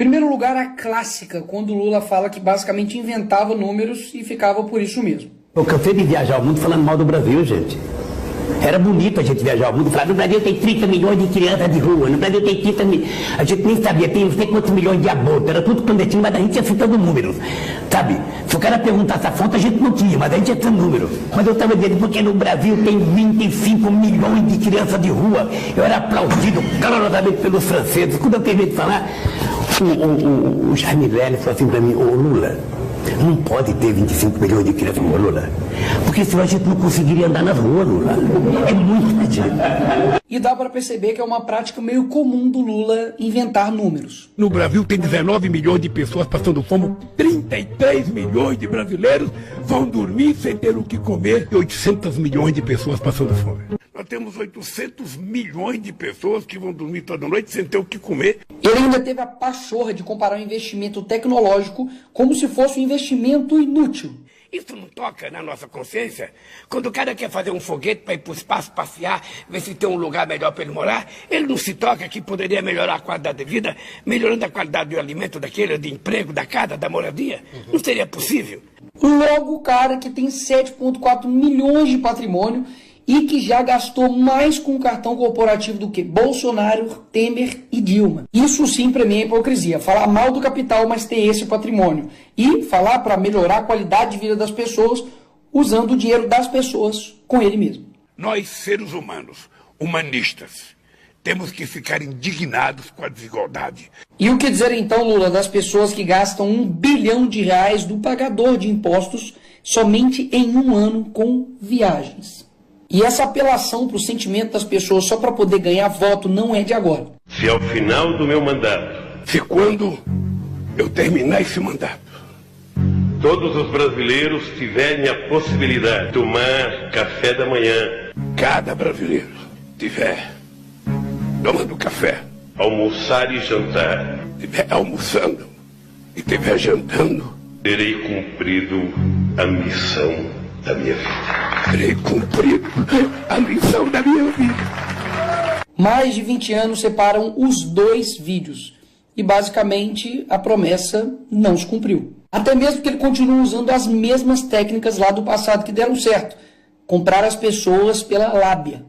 Primeiro lugar, a clássica, quando o Lula fala que basicamente inventava números e ficava por isso mesmo. Eu cansei de viajar ao mundo falando mal do Brasil, gente. Era bonito a gente viajar ao mundo e falar, no Brasil tem 30 milhões de crianças de rua, no Brasil tem 30 milhões, a gente nem sabia, tem não sei quantos milhões de abortos, era tudo clandestino, mas a gente ia citando números, sabe? Se o cara perguntasse a fonte, a gente não tinha, mas a gente ia citando números. Mas eu estava dizendo, porque no Brasil tem 25 milhões de crianças de rua, eu era aplaudido calorosamente pelos franceses. Quando eu terminei de falar, o Jaime Velho falou assim para mim, ô Lula, não pode ter 25 milhões de crianças, Lula. Porque senão a gente não conseguiria andar nas ruas, Lula. É muita gente. E dá para perceber que é uma prática meio comum do Lula inventar números. No Brasil tem 19 milhões de pessoas passando fome, 33 milhões de brasileiros vão dormir sem ter o que comer e 800 milhões de pessoas passando fome. Nós temos 800 milhões de pessoas que vão dormir toda noite sem ter o que comer. Ele ainda teve a pachorra de comparar o investimento tecnológico como se fosse um investimento inútil. Isso não toca na nossa consciência? Quando o cara quer fazer um foguete para ir para o espaço passear, ver se tem um lugar melhor para ele morar, ele não se toca que poderia melhorar a qualidade de vida, melhorando a qualidade do alimento daquele, de emprego, da casa, da moradia? Não seria possível? Logo o cara que tem 7,4 milhões de patrimônio e que já gastou mais com o cartão corporativo do que Bolsonaro, Temer e Dilma. Isso sim para mim é hipocrisia. Falar mal do capital, mas ter esse patrimônio. E falar para melhorar a qualidade de vida das pessoas usando o dinheiro das pessoas com ele mesmo. Nós, seres humanos, humanistas, temos que ficar indignados com a desigualdade. E o que dizer então, Lula, das pessoas que gastam R$1 bilhão do pagador de impostos somente em um ano com viagens? E essa apelação para o sentimento das pessoas só para poder ganhar voto não é de agora. Se ao final do meu mandato, se quando eu terminar esse mandato, todos os brasileiros tiverem a possibilidade de tomar café da manhã, cada brasileiro tiver tomando café, almoçar e jantar, tiver almoçando e tiver jantando, terei cumprido a missão da minha vida. Terei cumprido a missão da minha vida. Mais de 20 anos separam os dois vídeos. E basicamente a promessa não se cumpriu. Até mesmo que ele continua usando as mesmas técnicas lá do passado que deram certo. Comprar as pessoas pela lábia.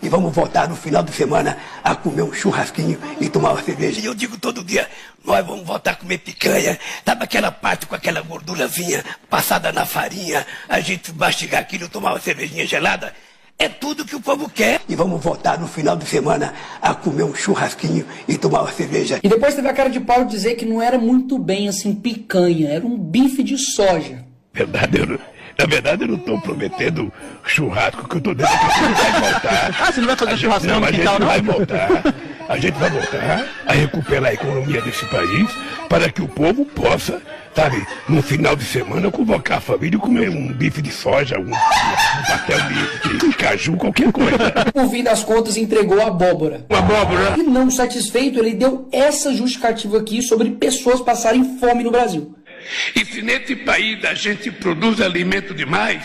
E vamos voltar no final de semana a comer um churrasquinho e tomar uma cerveja. E eu digo todo dia, nós vamos voltar a comer picanha. Sabe aquela parte com aquela gordurazinha passada na farinha, a gente mastigar aquilo, tomar uma cervejinha gelada? É tudo que o povo quer. E vamos voltar no final de semana a comer um churrasquinho e tomar uma cerveja. E depois teve a cara de pau de dizer que não era muito bem assim picanha, era um bife de soja. Na verdade, eu não estou prometendo churrasco, que eu estou dizendo que a gente vai voltar. Você não vai fazer churrasco no quintal, não? A gente vai voltar a recuperar a economia desse país para que o povo possa, sabe, no final de semana, convocar a família e comer um bife de soja, um pastel de caju, qualquer coisa. Por fim das contas, entregou a abóbora. Uma abóbora. E não satisfeito, ele deu essa justificativa aqui sobre pessoas passarem fome no Brasil. E se nesse país a gente produz alimento demais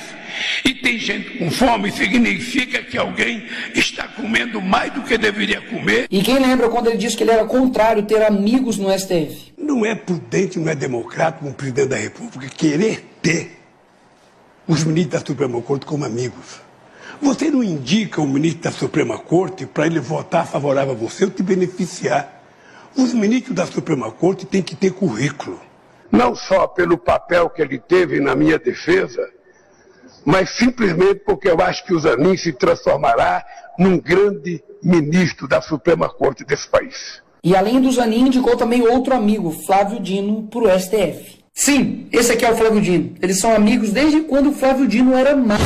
e tem gente com fome, significa que alguém está comendo mais do que deveria comer. E quem lembra quando ele disse que ele era contrário ter amigos no STF? Não é prudente, não é democrático um presidente da República querer ter os ministros da Suprema Corte como amigos. Você não indica o ministro da Suprema Corte para ele votar favorável a você ou te beneficiar. Os ministros da Suprema Corte têm que ter currículo. Não só pelo papel que ele teve na minha defesa, mas simplesmente porque eu acho que o Zanin se transformará num grande ministro da Suprema Corte desse país. E além do Zanin, indicou também outro amigo, Flávio Dino, para o STF. Sim, esse aqui é o Flávio Dino. Eles são amigos desde quando o Flávio Dino era mago.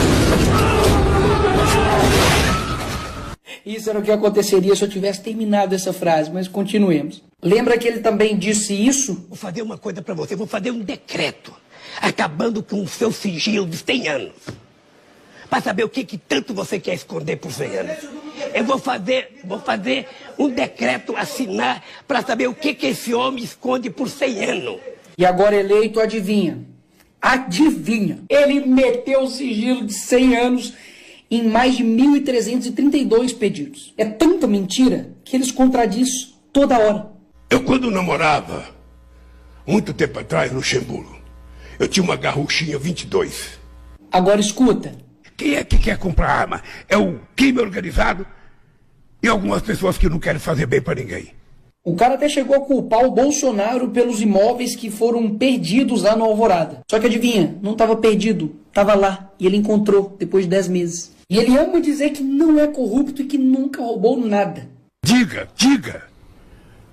Isso era o que aconteceria se eu tivesse terminado essa frase, mas continuemos. Lembra que ele também disse isso? Vou fazer uma coisa para você, vou fazer um decreto, acabando com o seu sigilo de 100 anos. Para saber o que tanto você quer esconder por 100 anos. Eu vou fazer um decreto, assinar, para saber o que esse homem esconde por 100 anos. E agora eleito, adivinha? Adivinha? Ele meteu o sigilo de 100 anos em mais de 1.332 pedidos. É tanta mentira que eles contradiz toda hora. Eu, quando namorava muito tempo atrás, no Luxemburgo. Eu tinha uma garruchinha 22. Agora escuta. Quem é que quer comprar arma? É o crime organizado e algumas pessoas que não querem fazer bem para ninguém. O cara até chegou a culpar o Bolsonaro pelos imóveis que foram perdidos lá no Alvorada. Só que adivinha, não estava perdido, estava lá. E ele encontrou depois de 10 meses. E ele ama dizer que não é corrupto e que nunca roubou nada. Diga.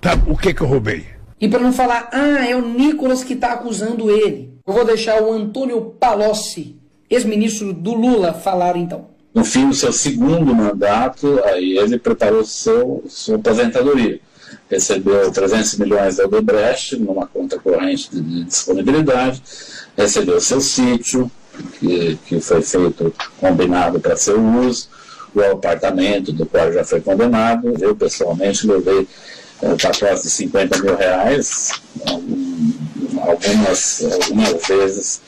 Tá, o que eu roubei? E para não falar, é o Nicolas que está acusando ele, eu vou deixar o Antônio Palocci, ex-ministro do Lula, falar então. No fim do seu segundo mandato, aí ele preparou sua aposentadoria. Recebeu 300 milhões da Odebrecht numa conta corrente de disponibilidade, recebeu seu sítio, que foi feito, combinado para seu uso, o apartamento do qual já foi condenado. Eu, pessoalmente, levei pacotes de 50 mil reais, algumas vezes,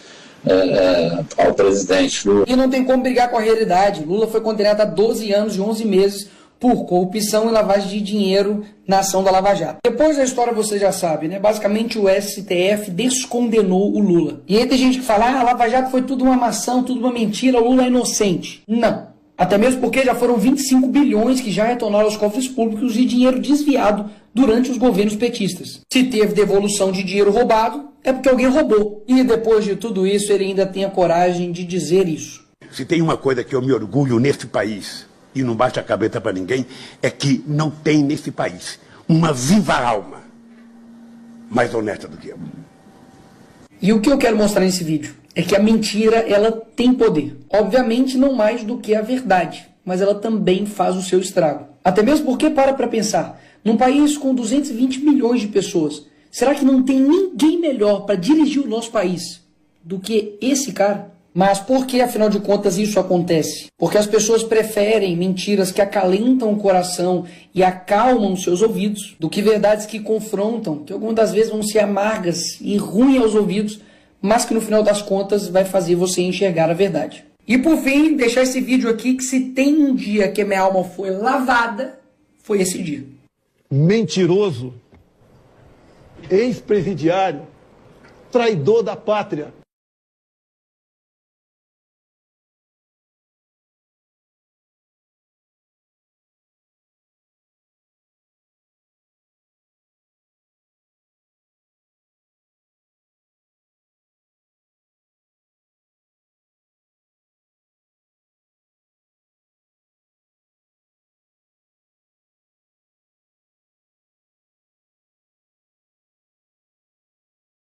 ao presidente Lula. E não tem como brigar com a realidade. Lula foi condenado a 12 anos e 11 meses por corrupção e lavagem de dinheiro na ação da Lava Jato. Depois da história você já sabe, né? Basicamente o STF descondenou o Lula. E aí tem gente que fala, a Lava Jato foi tudo uma maçã, tudo uma mentira, o Lula é inocente. Não. Até mesmo porque já foram 25 bilhões que já retornaram aos cofres públicos de dinheiro desviado durante os governos petistas. Se teve devolução de dinheiro roubado, é porque alguém roubou. E depois de tudo isso, ele ainda tem a coragem de dizer isso. Se tem uma coisa que eu me orgulho nesse país, e não baixa a cabeça para ninguém, é que não tem nesse país uma viva alma mais honesta do que eu. E o que eu quero mostrar nesse vídeo é que a mentira, ela tem poder. Obviamente não mais do que a verdade, mas ela também faz o seu estrago. Até mesmo porque, para pensar, num país com 220 milhões de pessoas, será que não tem ninguém melhor para dirigir o nosso país do que esse cara? Mas por que, afinal de contas, isso acontece? Porque as pessoas preferem mentiras que acalentam o coração e acalmam os seus ouvidos do que verdades que confrontam, que algumas das vezes vão ser amargas e ruins aos ouvidos, mas que no final das contas vai fazer você enxergar a verdade. E por fim, deixar esse vídeo aqui que se tem um dia que a minha alma foi lavada, foi esse dia. Mentiroso, ex-presidiário, traidor da pátria.